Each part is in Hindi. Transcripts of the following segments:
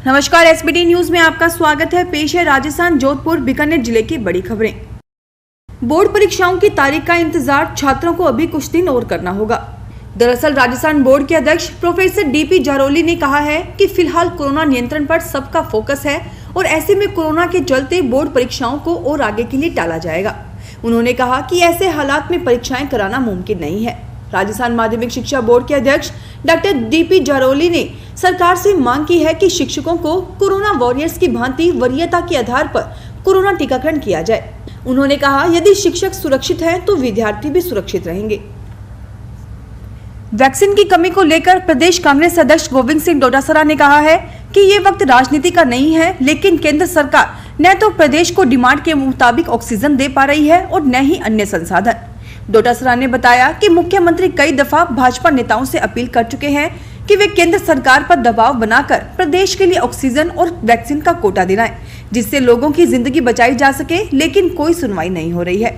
नमस्कार, एसबीटी न्यूज में आपका स्वागत है। पेश है राजस्थान जोधपुर बीकानेर जिले की बड़ी खबरें। बोर्ड परीक्षाओं की तारीख का इंतजार छात्रों को अभी कुछ दिन और करना होगा। दरअसल राजस्थान बोर्ड के अध्यक्ष प्रोफेसर डीपी जारोली ने कहा है कि फिलहाल कोरोना नियंत्रण पर सबका फोकस है और ऐसे में कोरोना के चलते बोर्ड परीक्षाओं को और आगे के लिए टाला जाएगा। उन्होंने कहा कि ऐसे हालात में परीक्षाएं कराना मुमकिन नहीं है। राजस्थान माध्यमिक शिक्षा बोर्ड के अध्यक्ष डॉक्टर डीपी जारोली ने सरकार से मांग की है कि शिक्षकों को कोरोना वॉरियर्स की भांति वरीयता के आधार पर कोरोना टीकाकरण किया जाए। उन्होंने कहा, यदि शिक्षक सुरक्षित हैं तो विद्यार्थी भी सुरक्षित रहेंगे। वैक्सीन की कमी को लेकर प्रदेश कांग्रेस अध्यक्ष गोविंद सिंह डोटासरा ने कहा है कि ये वक्त राजनीति का नहीं है, लेकिन केंद्र सरकार न तो प्रदेश को डिमांड के मुताबिक ऑक्सीजन दे पा रही है और न ही अन्य संसाधन। डोटासरा ने बताया कि मुख्यमंत्री कई दफा भाजपा नेताओं से अपील कर चुके हैं कि वे केंद्र सरकार पर दबाव बनाकर प्रदेश के लिए ऑक्सीजन और वैक्सीन का कोटा दिलाएं, जिससे लोगों की जिंदगी बचाई जा सके, लेकिन कोई सुनवाई नहीं हो रही है।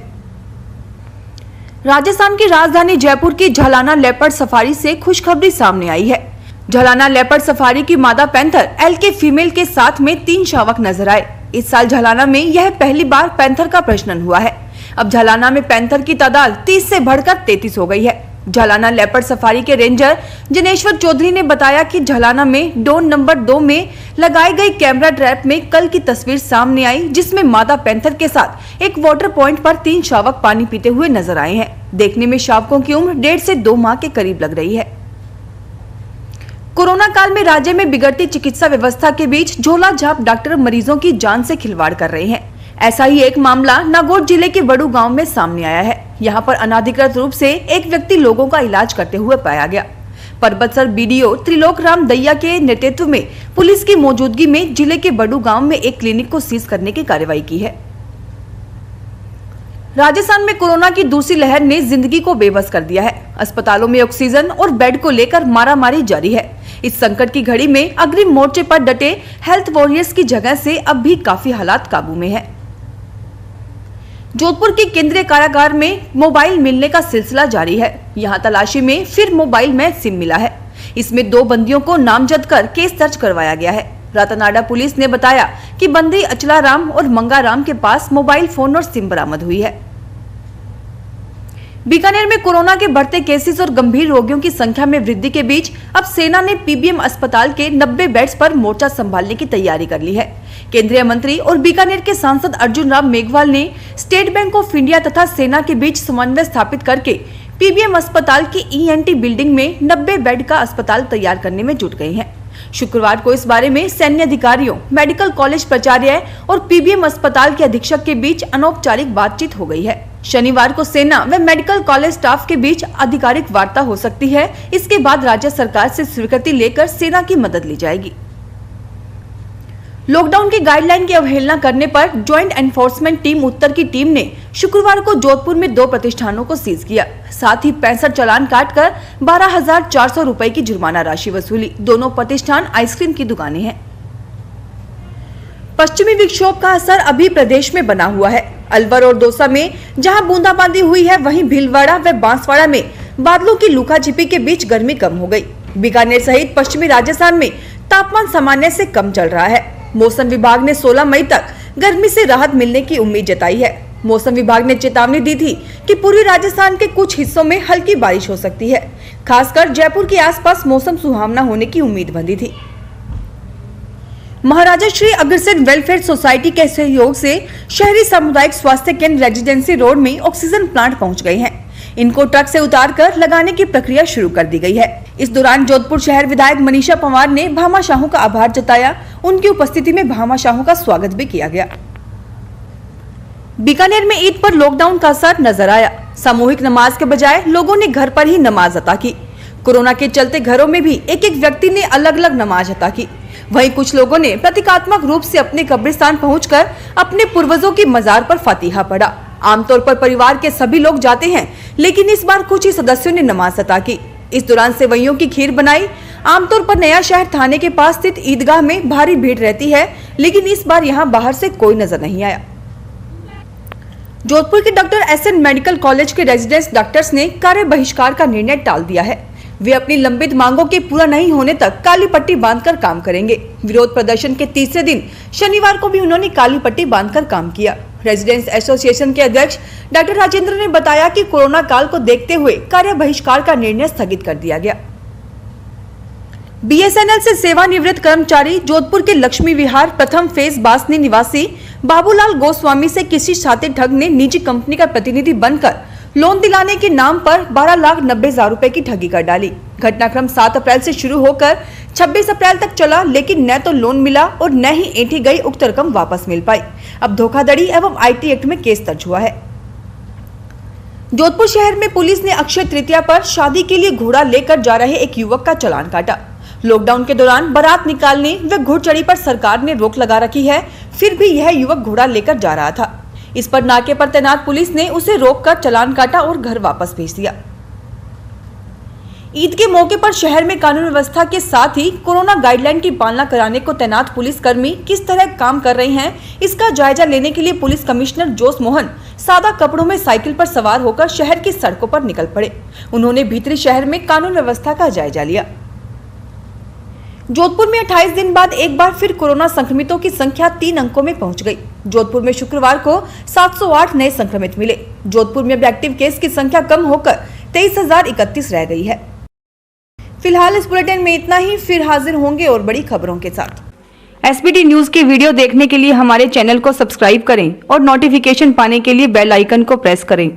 राजस्थान की राजधानी जयपुर की झालाना लेपर्ड सफारी से खुशखबरी सामने आई है। झालाना लेपर्ड सफारी की मादा पैंथर एलके फीमेल के साथ में 3 शावक नजर आए। इस साल झालाना में यह पहली बार पैंथर का प्रजनन हुआ है। अब झालाना में पैंथर की तादाद 30 से बढ़कर 33 हो गई है। झालाना लेपर्ड सफारी के रेंजर जनेश्वर चौधरी ने बताया कि झालाना में डोन नंबर 2 में लगाई गई कैमरा ट्रैप में कल की तस्वीर सामने आई, जिसमें मादा पैंथर के साथ एक वाटर पॉइंट पर 3 शावक पानी पीते हुए नजर आए हैं। देखने में शावकों की उम्र 1.5 से 2 माह के करीब लग रही है। कोरोना काल में राज्य में बिगड़ती चिकित्सा व्यवस्था के बीच झोला झाप डॉक्टर मरीजों की जान से खिलवाड़ कर रहे हैं। ऐसा ही एक मामला नागौर जिले के बड़ू गांव में सामने आया है। यहां पर अनाधिकृत रूप से एक व्यक्ति लोगों का इलाज करते हुए पाया गया। परबतसर बीडीओ त्रिलोक राम दैया के नेतृत्व में पुलिस की मौजूदगी में जिले के बड़ू गांव में एक क्लिनिक को सीज करने की कार्रवाई की है। राजस्थान में कोरोना की दूसरी लहर ने जिंदगी को बेबस कर दिया है। अस्पतालों में ऑक्सीजन और बेड को लेकर मारामारी जारी है। इस संकट की घड़ी में अग्रिम मोर्चे पर डटे हेल्थ वॉरियर्स की जगह से अब भी काफी हालात काबू में है। जोधपुर के केंद्रीय कारागार में मोबाइल मिलने का सिलसिला जारी है। यहां तलाशी में फिर मोबाइल में सिम मिला है। इसमें 2 बंदियों को नामजद कर केस दर्ज करवाया गया है। रातानाडा पुलिस ने बताया कि बंदी अचलाराम और मंगाराम के पास मोबाइल फोन और सिम बरामद हुई है। बीकानेर में कोरोना के बढ़ते केसेस और गंभीर रोगियों की संख्या में वृद्धि के बीच अब सेना ने पीबीएम अस्पताल के 90 बेड्स पर मोर्चा संभालने की तैयारी कर ली है। केंद्रीय मंत्री और बीकानेर के सांसद अर्जुन राम मेघवाल ने स्टेट बैंक ऑफ इंडिया तथा सेना के बीच समन्वय स्थापित करके पीबीएम अस्पताल की ईएनटी बिल्डिंग में 90 बेड का अस्पताल तैयार करने में जुट गए हैं। शुक्रवार को इस बारे में सैन्य अधिकारियों, मेडिकल कॉलेज प्राचार्य और पीबीएम अस्पताल के अधीक्षक के बीच अनौपचारिक बातचीत हो गई है। शनिवार को सेना व मेडिकल कॉलेज स्टाफ के बीच आधिकारिक वार्ता हो सकती है। इसके बाद राज्य सरकार से स्वीकृति लेकर सेना की मदद ली जाएगी। लॉकडाउन की गाइडलाइन की अवहेलना करने पर ज्वाइंट एनफोर्समेंट टीम उत्तर की टीम ने शुक्रवार को जोधपुर में 2 प्रतिष्ठानों को सीज किया। साथ ही 65 चालान काटकर 12,400 रुपए की जुर्माना राशि वसूली। दोनों प्रतिष्ठान आइसक्रीम की दुकानें हैं। पश्चिमी विक्षोभ का असर अभी प्रदेश में बना हुआ है। अलवर और दौसा में जहां बूंदाबांदी हुई है, वहीं भीलवाड़ा व बांसवाड़ा में बादलों की लुकाछिपी के बीच गर्मी कम हो गई। बीकानेर सहित पश्चिमी राजस्थान में तापमान सामान्य से कम चल रहा है। मौसम विभाग ने 16 मई तक गर्मी से राहत मिलने की उम्मीद जताई है। मौसम विभाग ने चेतावनी दी थी कि पूर्वी राजस्थान के कुछ हिस्सों में हल्की बारिश हो सकती है। खासकर जयपुर के आसपास मौसम सुहावना होने की उम्मीद बंधी थी। महाराजा श्री अग्रसेन वेलफेयर सोसाइटी के सहयोग से शहरी सामुदायिक स्वास्थ्य केंद्र रेजिडेंसी रोड में ऑक्सीजन प्लांट पहुंच गए हैं। इनको ट्रक से उतारकर लगाने की प्रक्रिया शुरू कर दी गई है। इस दौरान जोधपुर शहर विधायक मनीषा पंवार ने भामा शाहू का आभार जताया। उनकी उपस्थिति में भामा शाहू का स्वागत भी किया गया। बीकानेर में ईद पर लॉकडाउन का असर नजर आया। सामूहिक नमाज के बजाय लोगों ने घर पर ही नमाज अता की। कोरोना के चलते घरों में भी एक व्यक्ति ने अलग अलग नमाज अता की। वहीं कुछ लोगों ने प्रतीकात्मक रूप से अपने कब्रिस्तान पहुंचकर अपने पूर्वजों की मजार पर फातिहा पढ़ा। आमतौर पर परिवार के सभी लोग जाते हैं, लेकिन इस बार कुछ ही सदस्यों ने नमाज अता की। इस दौरान सेवइयों की खीर बनाई। आमतौर पर नया शहर थाने के पास स्थित ईदगाह में भारी भीड़ रहती है, लेकिन इस बार यहां बाहर से कोई नजर नहीं आया। जोधपुर के डॉक्टर एसएन मेडिकल कॉलेज के रेजिडेंस डॉक्टर्स ने कार्य बहिष्कार का निर्णय टाल दिया है। वे अपनी लंबित मांगों के पूरा नहीं होने तक काली पट्टी बांधकर काम करेंगे। विरोध प्रदर्शन के तीसरे दिन शनिवार को भी उन्होंने काली पट्टी बांधकर काम किया। रेजिडेंट्स एसोसिएशन के अध्यक्ष डॉक्टर राजेंद्र ने बताया कि कोरोना काल को देखते हुए कार्य बहिष्कार का निर्णय स्थगित कर दिया गया। बीएसएनएल से सेवानिवृत्त कर्मचारी जोधपुर के लक्ष्मी विहार प्रथम फेज बासनी निवासी बाबूलाल गोस्वामी से किसी शातिर ठग ने निजी कंपनी का प्रतिनिधि बनकर लोन दिलाने के नाम पर 12,90,000 रुपए की ठगी कर डाली। घटनाक्रम 7 अप्रैल से शुरू होकर 26 अप्रैल तक चला, लेकिन न तो लोन मिला और न ही ऐंठी गई उक्त रकम वापस मिल पाई। अब धोखाधड़ी एवं आईटी एक्ट में केस दर्ज हुआ है। जोधपुर शहर में पुलिस ने अक्षय तृतीया पर शादी के लिए घोड़ा लेकर जा रहे एक युवक का चालान काटा। लॉकडाउन के दौरान बारात निकालने व घुड़चढ़ी पर सरकार ने रोक लगा रखी है, फिर भी यह युवक घोड़ा लेकर जा रहा था। इस पर नाके पर तैनात पुलिस ने उसे रोककर चालान काटा और घर वापस भेज दिया। ईद के मौके पर शहर में कानून व्यवस्था के साथ ही कोरोना गाइडलाइन की पालना कराने को तैनात पुलिसकर्मी किस तरह काम कर रहे हैं, इसका जायजा लेने के लिए पुलिस कमिश्नर जोश मोहन सादा कपड़ों में साइकिल पर सवार होकर शहर की सड़कों पर निकल पड़े। उन्होंने भीतरी शहर में कानून व्यवस्था का जायजा लिया। जोधपुर में 28 दिन बाद एक बार फिर कोरोना संक्रमितों की संख्या 3 अंकों में पहुंच गई। जोधपुर में शुक्रवार को 708 नए संक्रमित मिले। जोधपुर में एक्टिव केस की संख्या कम होकर 23,031 रह गई है। फिलहाल इस बुलेटिन में इतना ही, फिर हाजिर होंगे और बड़ी खबरों के साथ। एसबीटी न्यूज के वीडियो देखने के लिए हमारे चैनल को सब्सक्राइब करें और नोटिफिकेशन पाने के लिए बेल आइकन को प्रेस करें।